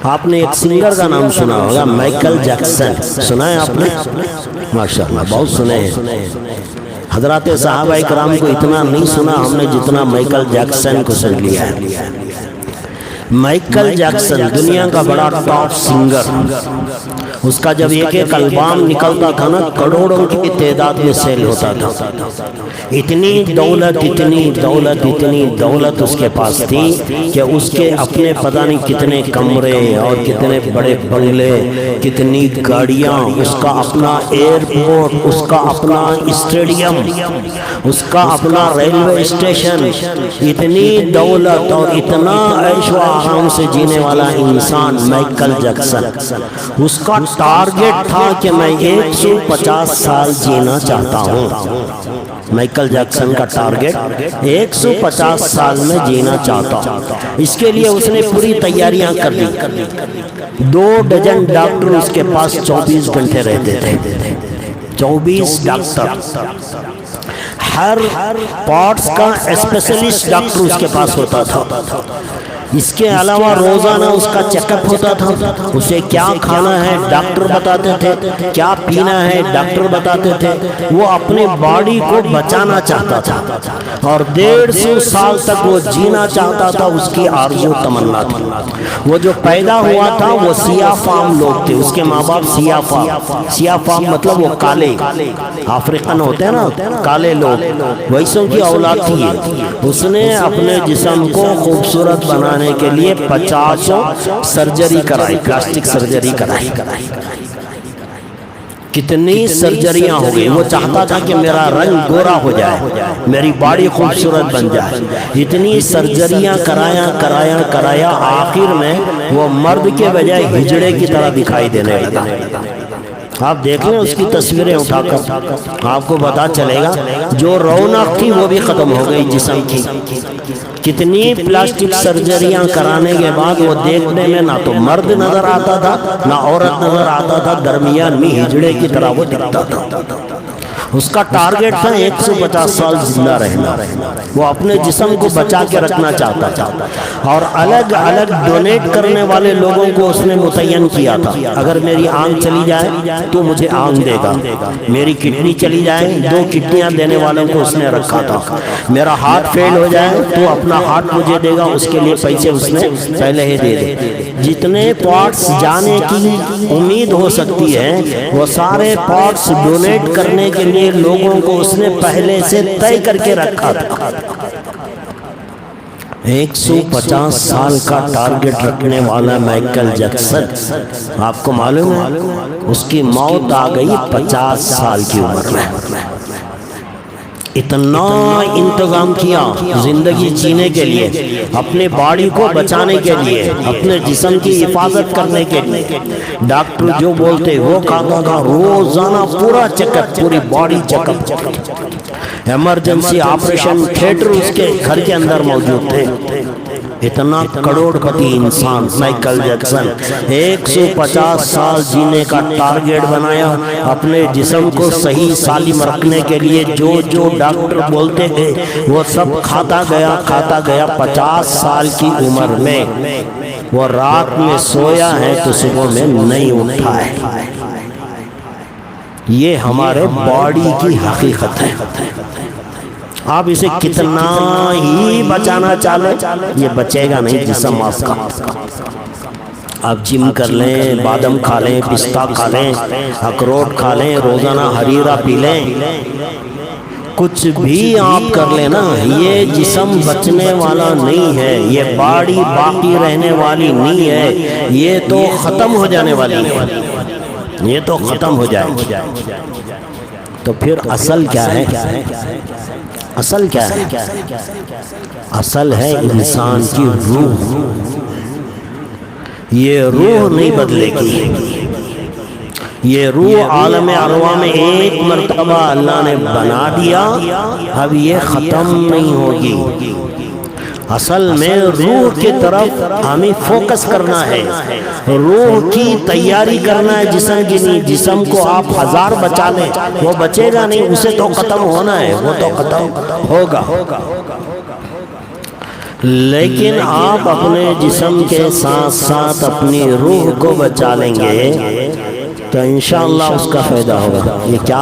آپ نے ایک سنگر کا نام سنا ہوگا، مائیکل جیکسن، سنا ہے آپ نے؟ ماشاءاللہ بہت سنے ہیں۔ حضرات صحابہ کرام کو اتنا نہیں سنا ہم نے جتنا مائیکل جیکسن کو سن لیا ہے۔ مائیکل جیکسن دنیا کا بڑا ٹاپ سنگر، اس کا جب ایک ایک البم نکلتا تھا نا کروڑوں کی تعداد میں سیل ہوتا تھا۔ اتنی دولت اتنی دولت اتنی دولت اس کے پاس تھی کہ اس کے اپنے پتہ نہیں کتنے کمرے اور کتنے بڑے بنگلے، کتنی گاڑیاں، اس کا اپنا ایئرپورٹ، اس کا اپنا اسٹیڈیم، اس کا اپنا ریلوے اسٹیشن، اتنی دولت اور اتنا عیش و آرام سے جینے والا انسان مائیکل جیکسن۔ اس کا ٹارگٹ تھا کہ میں 150 سال جینا چاہتا ہوں۔ مائیکل جیکسن کا ٹارگٹ 150 سال میں جینا چاہتا ہوں۔ اس کے لیے اس نے پوری تیاریاں کر لی۔ 2 ڈزن ڈاکٹر اس کے پاس 24 گھنٹے رہتے تھے، 24 ڈاکٹر، ہر پارٹس کا اسپیشلسٹ ڈاکٹر اس کے پاس ہوتا تھا۔ اس کے علاوہ روزانہ اس کا چیک اپ ہوتا تھا، اسے کیا کھانا ہے ڈاکٹر بتاتے تھے، کیا پینا ہے ڈاکٹر بتاتے تھے۔ وہ اپنے باڈی کو بچانا چاہتا تھا اور 150 سال تک وہ جینا چاہتا تھا، اس کی آرزو تمنا تھی۔ وہ جو پیدا ہوا تھا وہ سیاہ فام لوگ تھے، اس کے ماں باپ سیاہ فام مطلب وہ کالے افریقن ہوتے ہیں نا، کالے لوگ، ویسوں کی اولاد تھی۔ اس نے اپنے جسم کو خوبصورت بنانے کے لیے 50 سرجری کرائی، پلاسٹک سرجری کرائی۔ کتنی سرجریاں ہو گئی۔ وہ چاہتا تھا کہ میرا رنگ گورا ہو جائے، میری باڈی خوبصورت بن جائے۔ اتنی سرجریاں کرایا آخر میں وہ مرد کے بجائے ہجڑے کی طرح دکھائی دینے لگا۔ آپ دیکھ لیں اس کی تصویریں اٹھا کر، آپ کو پتا چلے گا جو رونق تھی وہ بھی ختم ہو گئی جسم کی۔ کتنی پلاسٹک سرجریاں کرانے کے بعد وہ دیکھنے میں نہ تو مرد نظر آتا تھا نہ عورت نظر آتا تھا، درمیان میں ہجڑے کی طرح وہ دکھتا تھا۔ اس کا ٹارگٹ تھا 150 سال زندہ رہنا۔ وہ اپنے جسم کو بچا کے رکھنا چاہتا تھا اور الگ الگ ڈونیٹ کرنے والے لوگوں کو اس نے متعین کیا تھا۔ اگر میری آنکھ چلی جائے تو مجھے آنکھ دے گا، میری کڈنی چلی جائے 2 کڈنیاں دینے والوں کو اس نے رکھا تھا، میرا ہارٹ فیل ہو جائے تو اپنا ہارٹ مجھے دے گا، اس کے لیے پیسے اس نے پہلے ہی دے دے۔ جتنے پارٹس جانے کی امید ہو سکتی ہے وہ سارے پارٹس ڈونیٹ کرنے کے لیے لوگوں کو اس نے پہلے سے طے کر کے رکھا تھا۔ 150 سال کا ٹارگٹ رکھنے والا مائیکل جیکسن، آپ کو معلوم ہے اس کی موت آ گئی 50 سال کی عمر میں۔ اتنا انتظام کیا زندگی جینے کے لیے، اپنے باڈی کو بچانے کے لیے، اپنے جسم کی حفاظت کرنے کے لیے۔ ڈاکٹر جو بولتے وہ کہتا تھا، روزانہ پورا چیک اپ، پوری body check up. Emergency operation theatre اس کے گھر کے اندر موجود تھے۔ اتنا کروڑ پتی انسان مائیکل جیکسن 150 سال جینے کا ٹارگٹ بنایا، اپنے جسم کو صحیح سالم رکھنے کے لیے جو ڈاکٹر بولتے تھے وہ سب کھاتا گیا 50 سال کی عمر میں وہ رات میں سویا ہے تو صبح میں نہیں اٹھا ہے۔ یہ ہمارے باڈی کی حقیقت ہے۔ آپ اسے کتنا ہی بچانا چاہے یہ بچے گا نہیں جسم آپ کا۔ آپ جم کر لیں، بادام کھا لیں، پستہ کھا لیں، اخروٹ کھا لیں، روزانہ ہریرا پی لیں، کچھ بھی آپ کر لیں نا، یہ جسم بچنے والا نہیں ہے، یہ باڈی باقی رہنے والی نہیں ہے، یہ تو ختم ہو جانے والی ہے، یہ تو ختم ہو جائے۔ تو پھر اصل کیا ہے؟ اصل کیا ہے؟ اصل ہے انسان کی روح۔ یہ روح نہیں بدلے گی، یہ روح عالم ارواح میں ایک مرتبہ اللہ نے بنا دیا، اب یہ ختم نہیں ہوگی۔ اصل میں روح کی طرف ہمیں فوکس کرنا ہے، روح کی تیاری کرنا ہے جسم کی نہیں۔ جسم کو آپ 1000 بچا لیں وہ بچے گا نہیں، اسے تو ختم ہونا ہے، وہ تو ختم ہوگا۔ لیکن آپ اپنے جسم کے ساتھ ساتھ اپنی روح کو بچا لیں گے تو انشاءاللہ اس کا فائدہ ہوگا۔ یہ کیا